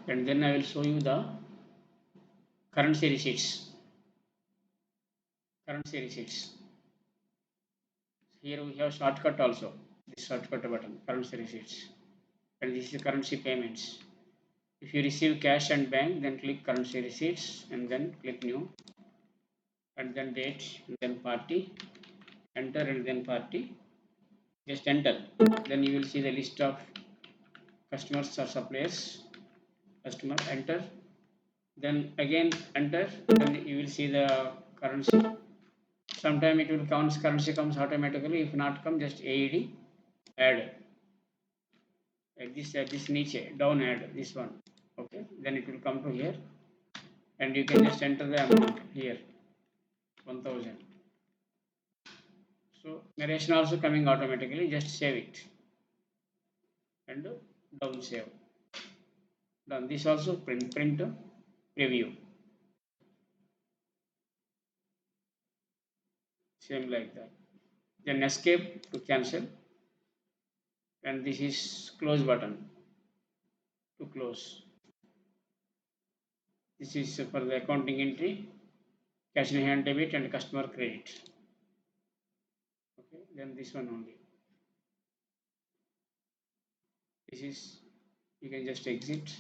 and then I will show you the currency receipts. Here we have shortcut also. This shortcut button, currency receipts, and this is currency payments. If you receive cash and bank, then click currency receipts and then click new, and then date and then party, enter and then party. Just enter. Then you will see the list of customers or suppliers. Customer, enter. Then again enter. Then you will see the currency. Sometime it will count, currency comes automatically. If not come, just AED add. At this niche down add this one. Okay. Then it will come to here, and you can just enter the amount here, 1000. So narration also coming automatically. Just save it and down save. Done. This also print preview. Same like that. Then escape to cancel, and this is close button to close. This is for the accounting entry, cash in hand debit and customer credit. Okay, then this one only. This is, you can just exit.